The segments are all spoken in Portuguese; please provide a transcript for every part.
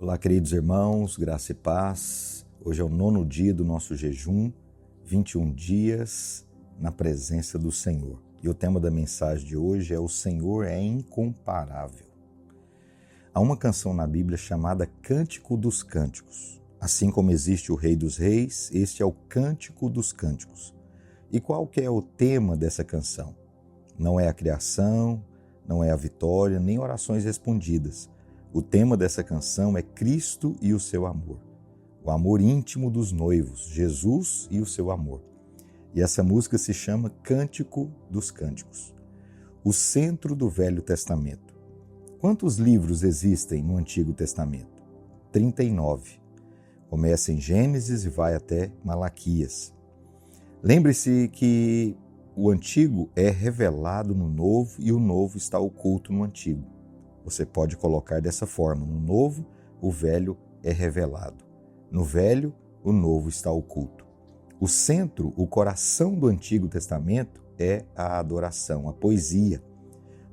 Olá, queridos irmãos, graça e paz. Hoje é o 9º dia do nosso jejum, 21 dias na presença do Senhor. E o tema da mensagem de hoje é: o Senhor é incomparável. Há uma canção na Bíblia chamada Cântico dos Cânticos. Assim como existe o Rei dos Reis, este é o Cântico dos Cânticos. E qual que é o tema dessa canção? Não é a criação, não é a vitória, nem orações respondidas. O tema dessa canção é Cristo e o seu amor. O amor íntimo dos noivos, Jesus e o seu amor. E essa música se chama Cântico dos Cânticos. O centro do Velho Testamento. Quantos livros existem no Antigo Testamento? 39. Começa em Gênesis e vai até Malaquias. Lembre-se que o Antigo é revelado no Novo e o Novo está oculto no Antigo. Você pode colocar dessa forma: no Novo, o Velho é revelado. No Velho, o Novo está oculto. O centro, o coração do Antigo Testamento é a adoração, a poesia.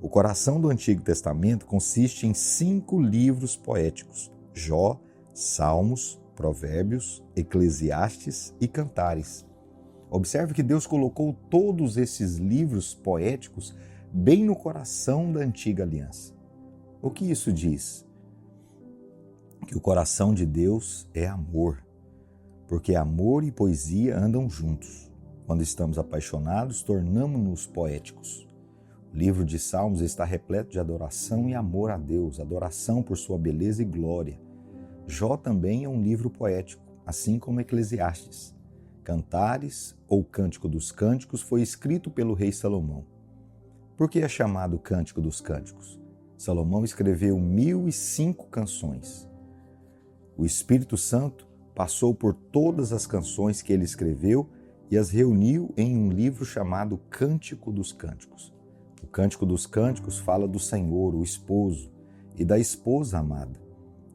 O coração do Antigo Testamento consiste em 5 livros poéticos: Jó, Salmos, Provérbios, Eclesiastes e Cantares. Observe que Deus colocou todos esses livros poéticos bem no coração da antiga aliança. O que isso diz? Que o coração de Deus é amor, porque amor e poesia andam juntos. Quando estamos apaixonados, tornamo-nos poéticos. O livro de Salmos está repleto de adoração e amor a Deus, adoração por sua beleza e glória. Jó também é um livro poético, assim como Eclesiastes. Cantares, ou Cântico dos Cânticos, foi escrito pelo rei Salomão. Por que é chamado Cântico dos Cânticos? Salomão escreveu 1005 canções. O Espírito Santo passou por todas as canções que ele escreveu e as reuniu em um livro chamado Cântico dos Cânticos. O Cântico dos Cânticos fala do Senhor, o esposo, e da esposa amada.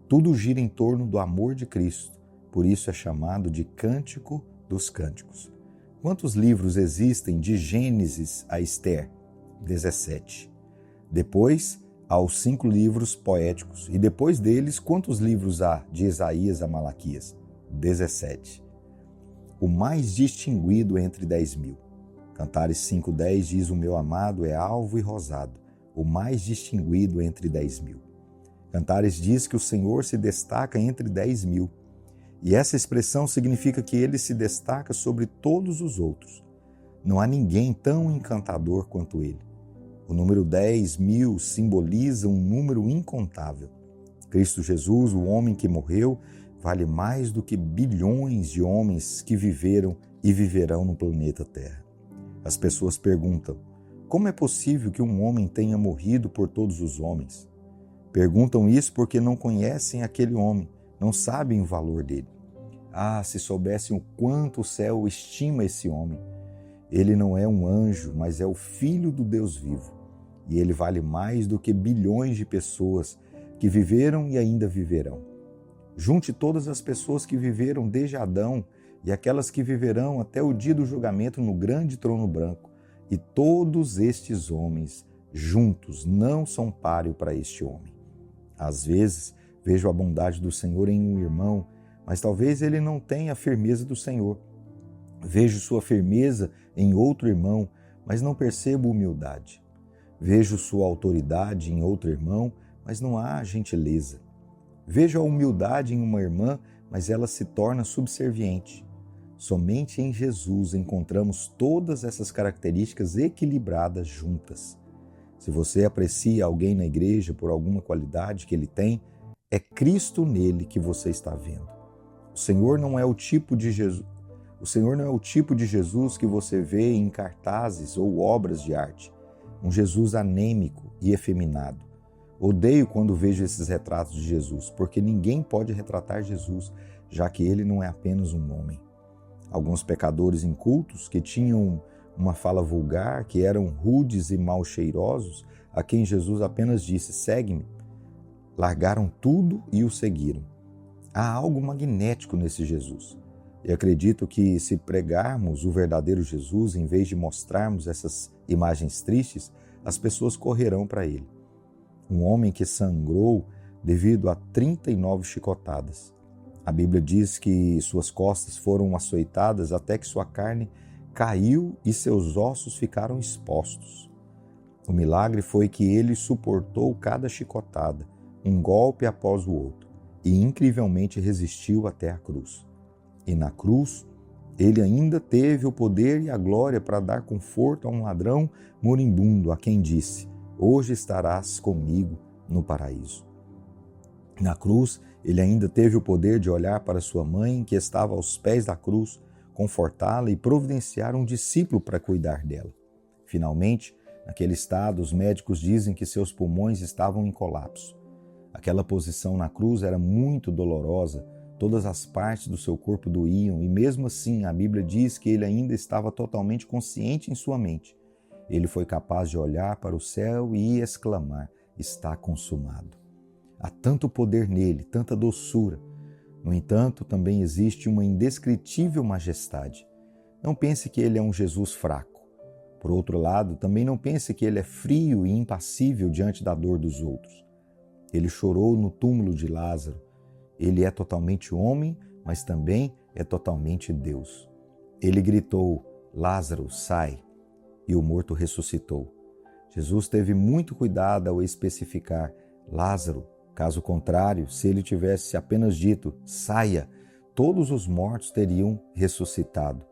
Tudo gira em torno do amor de Cristo, por isso é chamado de Cântico dos Cânticos. Quantos livros existem de Gênesis a Ester? 17. Depois, há os 5 livros poéticos. E depois deles, quantos livros há de Isaías a Malaquias? 17. O mais distinguido entre 10.000. Cantares 5:10 diz: o meu amado é alvo e rosado, o mais distinguido entre 10.000. Cantares diz que o Senhor se destaca entre 10.000. E essa expressão significa que ele se destaca sobre todos os outros. Não há ninguém tão encantador quanto ele. O número 10.000 simboliza um número incontável. Cristo Jesus, o homem que morreu, vale mais do que bilhões de homens que viveram e viverão no planeta Terra. As pessoas perguntam: como é possível que um homem tenha morrido por todos os homens? Perguntam isso porque não conhecem aquele homem, não sabem o valor dele. Ah, se soubessem o quanto o céu estima esse homem! Ele não é um anjo, mas é o Filho do Deus vivo. E ele vale mais do que bilhões de pessoas que viveram e ainda viverão. Junte todas as pessoas que viveram desde Adão e aquelas que viverão até o dia do julgamento no grande trono branco. E todos estes homens juntos não são páreo para este homem. Às vezes, vejo a bondade do Senhor em um irmão, mas talvez ele não tenha a firmeza do Senhor. Vejo sua firmeza em outro irmão, mas não percebo humildade. Vejo sua autoridade em outro irmão, mas não há gentileza. Vejo a humildade em uma irmã, mas ela se torna subserviente. Somente em Jesus encontramos todas essas características equilibradas juntas. Se você aprecia alguém na igreja por alguma qualidade que ele tem, é Cristo nele que você está vendo. O Senhor não é o tipo de Jesus que você vê em cartazes ou obras de arte. Um Jesus anêmico e efeminado. Odeio quando vejo esses retratos de Jesus, porque ninguém pode retratar Jesus, já que ele não é apenas um homem. Alguns pecadores incultos que tinham uma fala vulgar, que eram rudes e mal cheirosos, a quem Jesus apenas disse: segue-me, largaram tudo e o seguiram. Há algo magnético nesse Jesus. E acredito que se pregarmos o verdadeiro Jesus, em vez de mostrarmos essas imagens tristes, as pessoas correrão para ele. Um homem que sangrou devido a 39 chicotadas. A Bíblia diz que suas costas foram açoitadas até que sua carne caiu e seus ossos ficaram expostos. O milagre foi que ele suportou cada chicotada, um golpe após o outro, e incrivelmente resistiu até a cruz. E na cruz, ele ainda teve o poder e a glória para dar conforto a um ladrão moribundo, a quem disse: hoje estarás comigo no paraíso. Na cruz, ele ainda teve o poder de olhar para sua mãe, que estava aos pés da cruz, confortá-la e providenciar um discípulo para cuidar dela. Finalmente, naquele estado, os médicos dizem que seus pulmões estavam em colapso. Aquela posição na cruz era muito dolorosa, todas as partes do seu corpo doíam e mesmo assim a Bíblia diz que ele ainda estava totalmente consciente em sua mente. Ele foi capaz de olhar para o céu e exclamar: está consumado. Há tanto poder nele, tanta doçura. No entanto, também existe uma indescritível majestade. Não pense que ele é um Jesus fraco. Por outro lado, também não pense que ele é frio e impassível diante da dor dos outros. Ele chorou no túmulo de Lázaro. Ele é totalmente homem, mas também é totalmente Deus. Ele gritou: Lázaro, sai! E o morto ressuscitou. Jesus teve muito cuidado ao especificar Lázaro. Caso contrário, se ele tivesse apenas dito saia, todos os mortos teriam ressuscitado.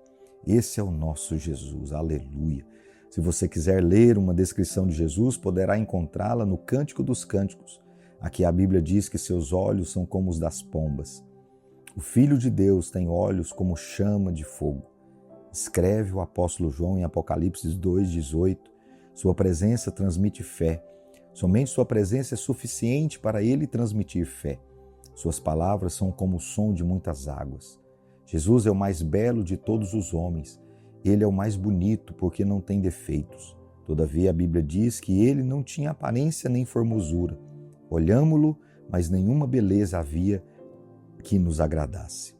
Esse é o nosso Jesus, aleluia. Se você quiser ler uma descrição de Jesus, poderá encontrá-la no Cântico dos Cânticos. Aqui a Bíblia diz que seus olhos são como os das pombas. O Filho de Deus tem olhos como chama de fogo. Escreve o apóstolo João em Apocalipse 2,18. Sua presença transmite fé. Somente sua presença é suficiente para ele transmitir fé. Suas palavras são como o som de muitas águas. Jesus é o mais belo de todos os homens. Ele é o mais bonito porque não tem defeitos. Todavia a Bíblia diz que ele não tinha aparência nem formosura. Olhámo-lo, mas nenhuma beleza havia que nos agradasse.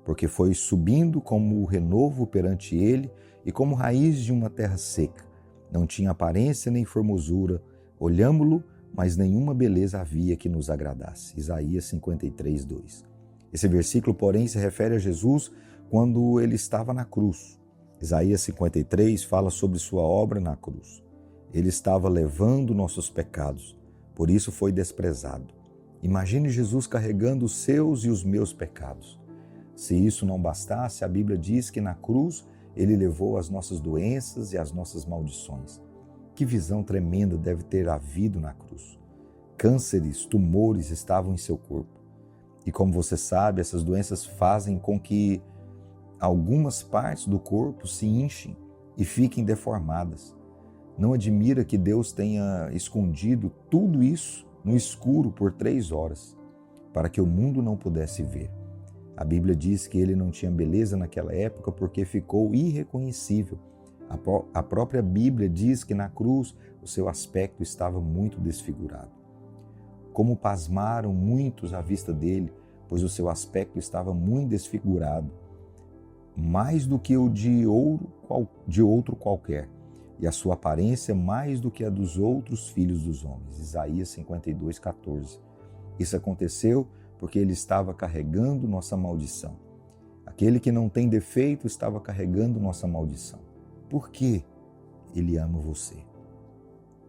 Porque foi subindo como o renovo perante ele e como raiz de uma terra seca. Não tinha aparência nem formosura. Olhámo-lo, mas nenhuma beleza havia que nos agradasse. Isaías 53, 2. Esse versículo, porém, se refere a Jesus quando ele estava na cruz. Isaías 53 fala sobre sua obra na cruz. Ele estava levando nossos pecados, por isso foi desprezado. Imagine Jesus carregando os seus e os meus pecados. Se isso não bastasse, a Bíblia diz que na cruz ele levou as nossas doenças e as nossas maldições. Que visão tremenda deve ter havido na cruz. Cânceres, tumores estavam em seu corpo. E como você sabe, essas doenças fazem com que algumas partes do corpo se inchem e fiquem deformadas. Não admira que Deus tenha escondido tudo isso no escuro por 3 horas, para que o mundo não pudesse ver. A Bíblia diz que ele não tinha beleza naquela época porque ficou irreconhecível. A própria Bíblia diz que na cruz o seu aspecto estava muito desfigurado. Como pasmaram muitos à vista dele, pois o seu aspecto estava muito desfigurado, mais do que o de outro qualquer, e a sua aparência mais do que a dos outros filhos dos homens. Isaías 52, 14. Isso aconteceu porque ele estava carregando nossa maldição. Aquele que não tem defeito estava carregando nossa maldição. Por que ele ama você?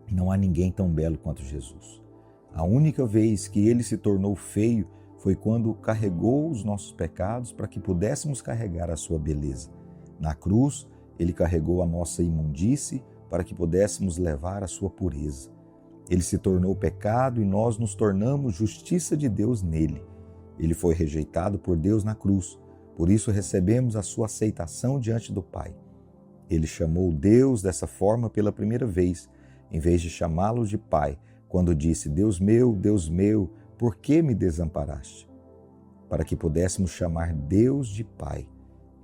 Não há ninguém tão belo quanto Jesus. A única vez que ele se tornou feio foi quando carregou os nossos pecados para que pudéssemos carregar a sua beleza. Na cruz, ele carregou a nossa imundície para que pudéssemos levar a sua pureza. Ele se tornou pecado e nós nos tornamos justiça de Deus nele. Ele foi rejeitado por Deus na cruz, por isso recebemos a sua aceitação diante do Pai. Ele chamou Deus dessa forma pela primeira vez, em vez de chamá-lo de Pai, quando disse: Deus meu, por que me desamparaste? Para que pudéssemos chamar Deus de Pai.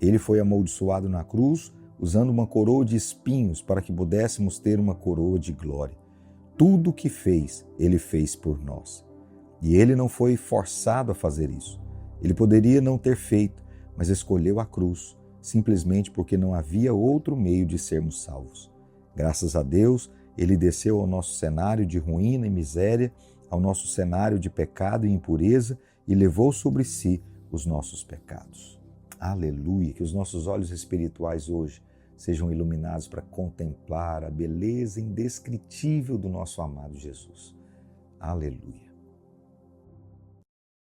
Ele foi amaldiçoado na cruz, usando uma coroa de espinhos para que pudéssemos ter uma coroa de glória. Tudo o que fez, ele fez por nós. E ele não foi forçado a fazer isso. Ele poderia não ter feito, mas escolheu a cruz, simplesmente porque não havia outro meio de sermos salvos. Graças a Deus, ele desceu ao nosso cenário de ruína e miséria, ao nosso cenário de pecado e impureza e levou sobre si os nossos pecados. Aleluia! Que os nossos olhos espirituais hoje sejam iluminados para contemplar a beleza indescritível do nosso amado Jesus. Aleluia!